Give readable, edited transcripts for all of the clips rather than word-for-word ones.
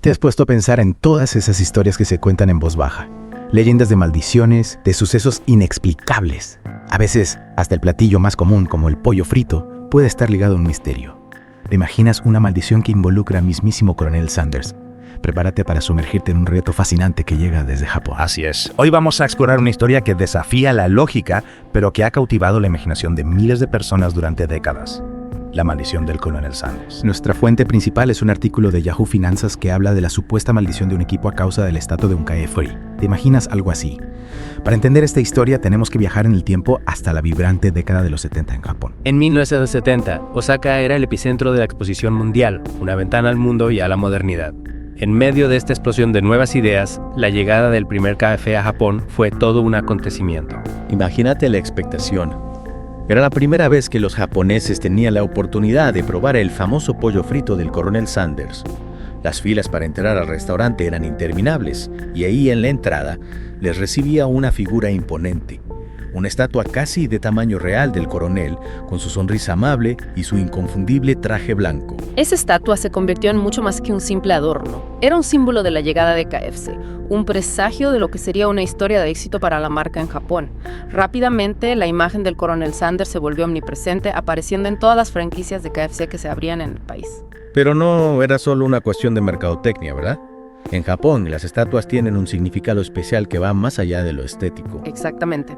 ¿Te has puesto a pensar en todas esas historias que se cuentan en voz baja? Leyendas de maldiciones, de sucesos inexplicables. A veces, hasta el platillo más común, como el pollo frito, puede estar ligado a un misterio. ¿Te imaginas una maldición que involucra al mismísimo Coronel Sanders? Prepárate para sumergirte en un reto fascinante que llega desde Japón. Así es. Hoy vamos a explorar una historia que desafía la lógica, pero que ha cautivado la imaginación de miles de personas durante décadas. La maldición del Coronel Sanders. Nuestra fuente principal es un artículo de Yahoo Finanzas que habla de la supuesta maldición de un equipo a causa del estatua de un KFC. ¿Te imaginas algo así? Para entender esta historia tenemos que viajar en el tiempo hasta la vibrante década de los 70 en Japón. En 1970, Osaka era el epicentro de la exposición mundial, una ventana al mundo y a la modernidad. En medio de esta explosión de nuevas ideas, la llegada del primer KFC a Japón fue todo un acontecimiento. Imagínate la expectación. Era la primera vez que los japoneses tenían la oportunidad de probar el famoso pollo frito del Coronel Sanders. Las filas para entrar al restaurante eran interminables y ahí en la entrada les recibía una figura imponente. Una estatua casi de tamaño real del coronel, con su sonrisa amable y su inconfundible traje blanco. Esa estatua se convirtió en mucho más que un simple adorno. Era un símbolo de la llegada de KFC, un presagio de lo que sería una historia de éxito para la marca en Japón. Rápidamente, la imagen del Coronel Sanders se volvió omnipresente, apareciendo en todas las franquicias de KFC que se abrían en el país. Pero no era solo una cuestión de mercadotecnia, ¿verdad? En Japón, las estatuas tienen un significado especial que va más allá de lo estético. Exactamente.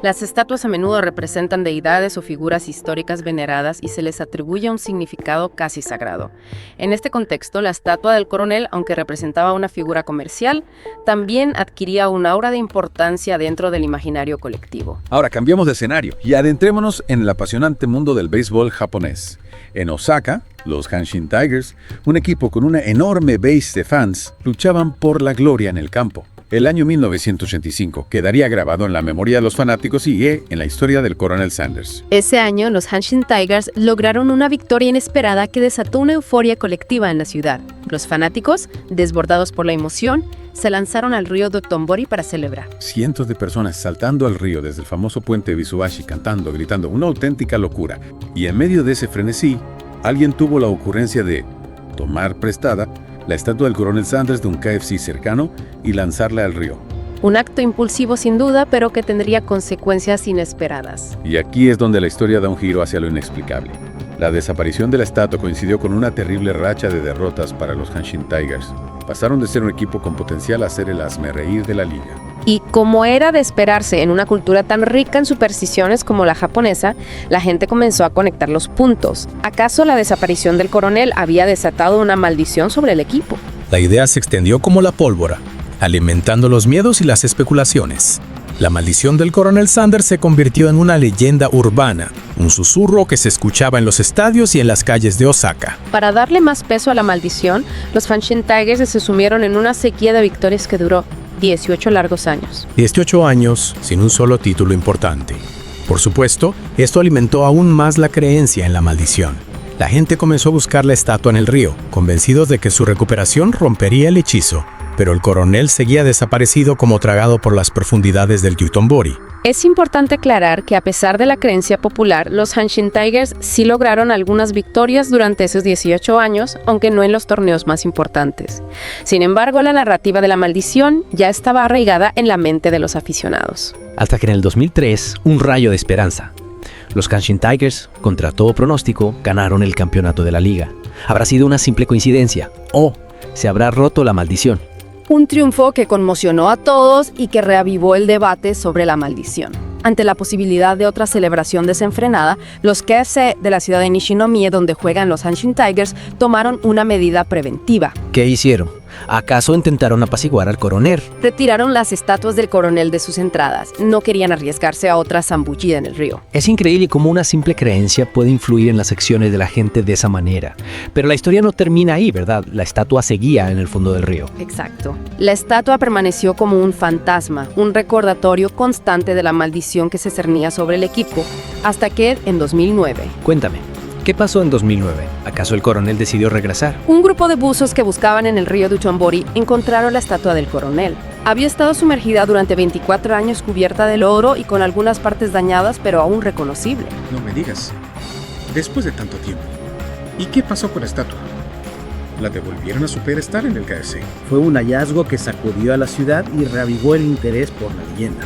Las estatuas a menudo representan deidades o figuras históricas veneradas y se les atribuye un significado casi sagrado. En este contexto, la estatua del coronel, aunque representaba una figura comercial, también adquiría un aura de importancia dentro del imaginario colectivo. Ahora cambiamos de escenario y adentrémonos en el apasionante mundo del béisbol japonés. En Osaka, los Hanshin Tigers, un equipo con una enorme base de fans, luchaban por la gloria en el campo. El año 1985 quedaría grabado en la memoria de los fanáticos y en la historia del Coronel Sanders. Ese año, los Hanshin Tigers lograron una victoria inesperada que desató una euforia colectiva en la ciudad. Los fanáticos, desbordados por la emoción, se lanzaron al río Dotonbori para celebrar. Cientos de personas saltando al río desde el famoso puente Bisubashi, cantando, gritando, una auténtica locura. Y en medio de ese frenesí, alguien tuvo la ocurrencia de tomar prestada la estatua del Coronel Sanders de un KFC cercano y lanzarla al río. Un acto impulsivo sin duda, pero que tendría consecuencias inesperadas. Y aquí es donde la historia da un giro hacia lo inexplicable. La desaparición de la estatua coincidió con una terrible racha de derrotas para los Hanshin Tigers. Pasaron de ser un equipo con potencial a ser el hazmerreír de la liga. Y como era de esperarse en una cultura tan rica en supersticiones como la japonesa, la gente comenzó a conectar los puntos. ¿Acaso la desaparición del coronel había desatado una maldición sobre el equipo? La idea se extendió como la pólvora, alimentando los miedos y las especulaciones. La maldición del Coronel Sanders se convirtió en una leyenda urbana, un susurro que se escuchaba en los estadios y en las calles de Osaka. Para darle más peso a la maldición, los Hanshin Tigers se sumieron en una sequía de victorias que duró 18 largos años. 18 años sin un solo título importante. Por supuesto, esto alimentó aún más la creencia en la maldición. La gente comenzó a buscar la estatua en el río, convencidos de que su recuperación rompería el hechizo. Pero el coronel seguía desaparecido como tragado por las profundidades del Dotonbori. Es importante aclarar que a pesar de la creencia popular, los Hanshin Tigers sí lograron algunas victorias durante esos 18 años, aunque no en los torneos más importantes. Sin embargo, la narrativa de la maldición ya estaba arraigada en la mente de los aficionados. Hasta que en el 2003, un rayo de esperanza. Los Hanshin Tigers, contra todo pronóstico, ganaron el campeonato de la liga. ¿Habrá sido una simple coincidencia? ¿O se habrá roto la maldición? Un triunfo que conmocionó a todos y que reavivó el debate sobre la maldición. Ante la posibilidad de otra celebración desenfrenada, los KFC de la ciudad de Nishinomiya, donde juegan los Hanshin Tigers, tomaron una medida preventiva. ¿Qué hicieron? ¿Acaso intentaron apaciguar al coronel? Retiraron las estatuas del coronel de sus entradas. No querían arriesgarse a otra zambullida en el río. Es increíble cómo una simple creencia puede influir en las acciones de la gente de esa manera. Pero la historia no termina ahí, ¿verdad? La estatua seguía en el fondo del río. Exacto. La estatua permaneció como un fantasma, un recordatorio constante de la maldición que se cernía sobre el equipo, hasta que en 2009. Cuéntame, ¿qué pasó en 2009? ¿Acaso el coronel decidió regresar? Un grupo de buzos que buscaban en el río Dotonbori encontraron la estatua del coronel. Había estado sumergida durante 24 años cubierta de lodo y con algunas partes dañadas, pero aún reconocible. No me digas. Después de tanto tiempo. ¿Y qué pasó con la estatua? la devolvieron a su pedestal en el KFC. Fue un hallazgo que sacudió a la ciudad y reavivó el interés por la leyenda.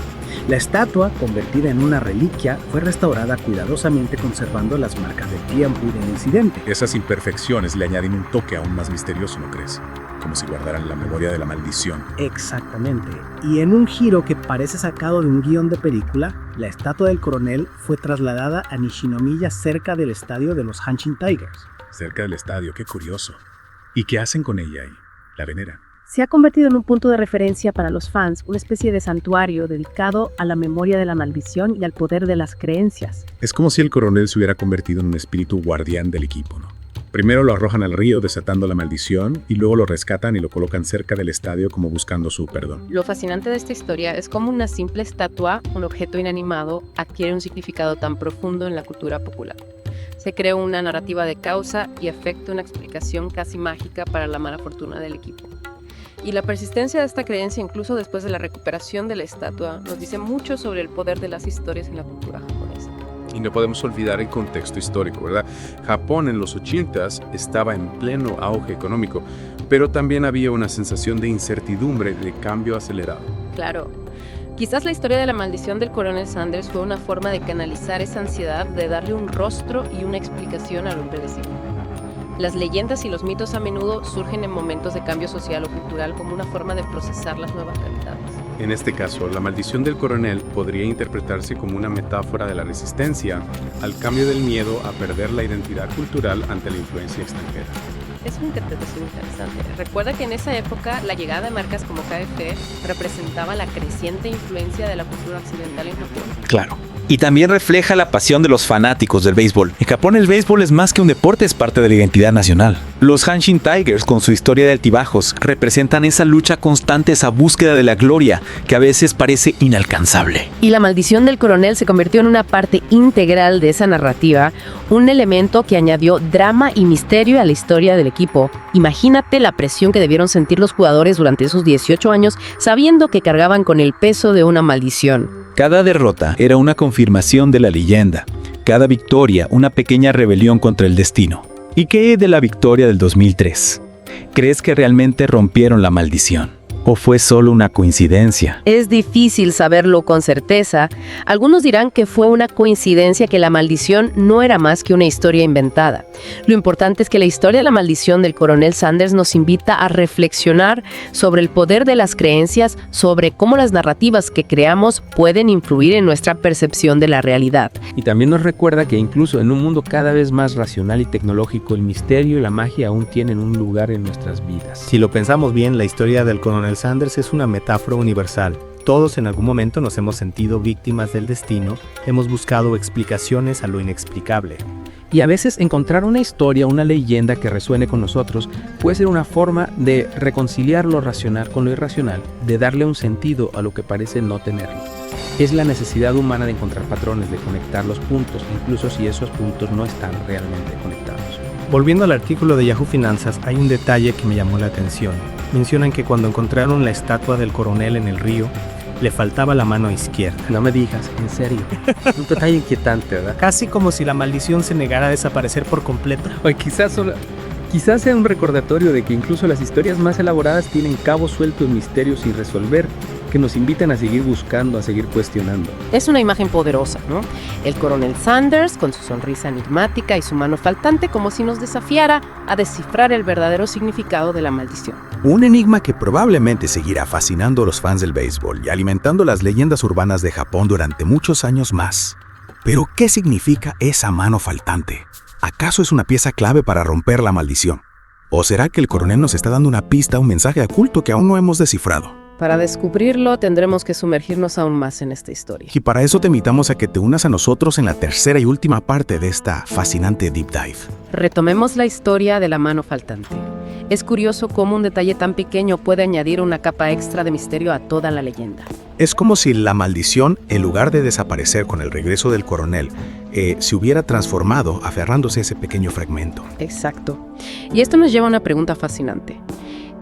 La estatua, convertida en una reliquia, fue restaurada cuidadosamente conservando las marcas del tiempo y del incidente. Esas imperfecciones le añaden un toque aún más misterioso, ¿no crees? Como si guardaran la memoria de la maldición. Exactamente. Y en un giro que parece sacado de un guión de película, la estatua del coronel fue trasladada a Nishinomiya, cerca del estadio de los Hanshin Tigers. Cerca del estadio, qué curioso. ¿Y qué hacen con ella ahí? ¿La veneran? Se ha convertido en un punto de referencia para los fans, una especie de santuario dedicado a la memoria de la maldición y al poder de las creencias. Es como si el coronel se hubiera convertido en un espíritu guardián del equipo, ¿no? Primero lo arrojan al río desatando la maldición y luego lo rescatan y lo colocan cerca del estadio como buscando su perdón. Lo fascinante de esta historia es cómo una simple estatua, un objeto inanimado, adquiere un significado tan profundo en la cultura popular. Se creó una narrativa de causa y efecto, una explicación casi mágica para la mala fortuna del equipo. Y la persistencia de esta creencia, incluso después de la recuperación de la estatua, nos dice mucho sobre el poder de las historias en la cultura japonesa. Y no podemos olvidar el contexto histórico, ¿verdad? Japón en los 80s estaba en pleno auge económico, pero también había una sensación de incertidumbre, de cambio acelerado. Claro. Quizás la historia de la maldición del coronel Sanders fue una forma de canalizar esa ansiedad, de darle un rostro y una explicación a lo impredecible. Las leyendas y los mitos a menudo surgen en momentos de cambio social o cultural como una forma de procesar las nuevas realidades. En este caso, la maldición del coronel podría interpretarse como una metáfora de la resistencia al cambio del miedo a perder la identidad cultural ante la influencia extranjera. Es una interpretación interesante. Recuerda que en esa época la llegada de marcas como KFC representaba la creciente influencia de la cultura occidental en Japón. Claro. Y también refleja la pasión de los fanáticos del béisbol. En Japón el béisbol es más que un deporte, es parte de la identidad nacional. Los Hanshin Tigers, con su historia de altibajos, representan esa lucha constante, esa búsqueda de la gloria, que a veces parece inalcanzable. Y la maldición del coronel se convirtió en una parte integral de esa narrativa, un elemento que añadió drama y misterio a la historia del equipo. Imagínate la presión que debieron sentir los jugadores durante esos 18 años, sabiendo que cargaban con el peso de una maldición. Cada derrota era una confirmación de la leyenda, cada victoria una pequeña rebelión contra el destino. ¿Y qué de la victoria del 2003? ¿Crees que realmente rompieron la maldición? ¿O fue solo una coincidencia? Es difícil saberlo con certeza. Algunos dirán que fue una coincidencia, que la maldición no era más que una historia inventada. Lo importante es que la historia de la maldición del coronel Sanders nos invita a reflexionar sobre el poder de las creencias, sobre cómo las narrativas que creamos pueden influir en nuestra percepción de la realidad. Y también nos recuerda que incluso en un mundo cada vez más racional y tecnológico, el misterio y la magia aún tienen un lugar en nuestras vidas. Si lo pensamos bien, la historia del coronel Sanders es una metáfora universal. Todos en algún momento nos hemos sentido víctimas del destino, hemos buscado explicaciones a lo inexplicable. Y a veces encontrar una historia, una leyenda que resuene con nosotros puede ser una forma de reconciliar lo racional con lo irracional, de darle un sentido a lo que parece no tenerlo. Es la necesidad humana de encontrar patrones, de conectar los puntos, incluso si esos puntos no están realmente conectados. Volviendo al artículo de Yahoo Finanzas, hay un detalle que me llamó la atención. Mencionan que cuando encontraron la estatua del coronel en el río, le faltaba la mano izquierda. No me digas, en serio. Un detalle inquietante, ¿verdad? Casi como si la maldición se negara a desaparecer por completo. O quizás sea un recordatorio de que incluso las historias más elaboradas tienen cabos sueltos, misterios sin resolver, que nos invitan a seguir buscando, a seguir cuestionando. Es una imagen poderosa, ¿no? El coronel Sanders, con su sonrisa enigmática y su mano faltante, como si nos desafiara a descifrar el verdadero significado de la maldición. Un enigma que probablemente seguirá fascinando a los fans del béisbol y alimentando las leyendas urbanas de Japón durante muchos años más. Pero, ¿qué significa esa mano faltante? ¿Acaso es una pieza clave para romper la maldición? ¿O será que el coronel nos está dando una pista, un mensaje oculto que aún no hemos descifrado? Para descubrirlo, tendremos que sumergirnos aún más en esta historia. Y para eso te invitamos a que te unas a nosotros en la tercera y última parte de esta fascinante Deep Dive. Retomemos la historia de la mano faltante. Es curioso cómo un detalle tan pequeño puede añadir una capa extra de misterio a toda la leyenda. Es como si la maldición, en lugar de desaparecer con el regreso del coronel, se hubiera transformado aferrándose a ese pequeño fragmento. Exacto. Y esto nos lleva a una pregunta fascinante.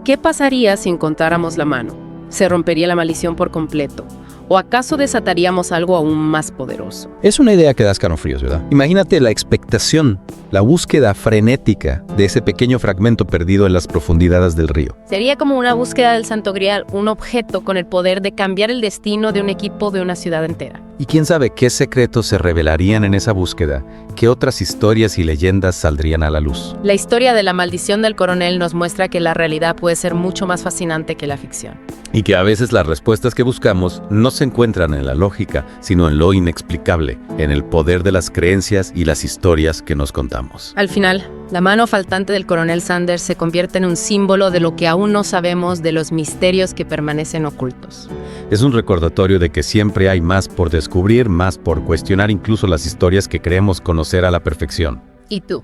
¿Qué pasaría si encontráramos la mano? ¿Se rompería la maldición por completo? ¿O acaso desataríamos algo aún más poderoso? Es una idea que da escalofríos, ¿verdad? Imagínate la expectación la búsqueda frenética de ese pequeño fragmento perdido en las profundidades del río. Sería como una búsqueda del Santo Grial, un objeto con el poder de cambiar el destino de un equipo de una ciudad entera. Y quién sabe qué secretos se revelarían en esa búsqueda, qué otras historias y leyendas saldrían a la luz. La historia de la maldición del coronel nos muestra que la realidad puede ser mucho más fascinante que la ficción. Y que a veces las respuestas que buscamos no se encuentran en la lógica, sino en lo inexplicable, en el poder de las creencias y las historias que nos contamos. Al final, la mano faltante del coronel Sanders se convierte en un símbolo de lo que aún no sabemos, de los misterios que permanecen ocultos. Es un recordatorio de que siempre hay más por descubrir, más por cuestionar incluso las historias que creemos conocer a la perfección. ¿Y tú?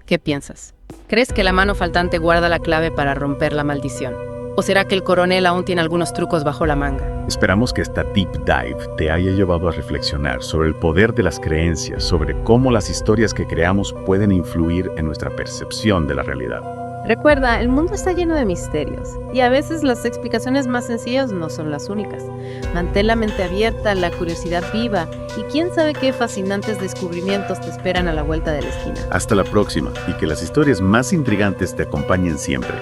¿Qué piensas? ¿Crees que la mano faltante guarda la clave para romper la maldición? ¿O será que el coronel aún tiene algunos trucos bajo la manga? Esperamos que esta Deep Dive te haya llevado a reflexionar sobre el poder de las creencias, sobre cómo las historias que creamos pueden influir en nuestra percepción de la realidad. Recuerda, el mundo está lleno de misterios, y a veces las explicaciones más sencillas no son las únicas. Mantén la mente abierta, la curiosidad viva, y quién sabe qué fascinantes descubrimientos te esperan a la vuelta de la esquina. Hasta la próxima, y que las historias más intrigantes te acompañen siempre.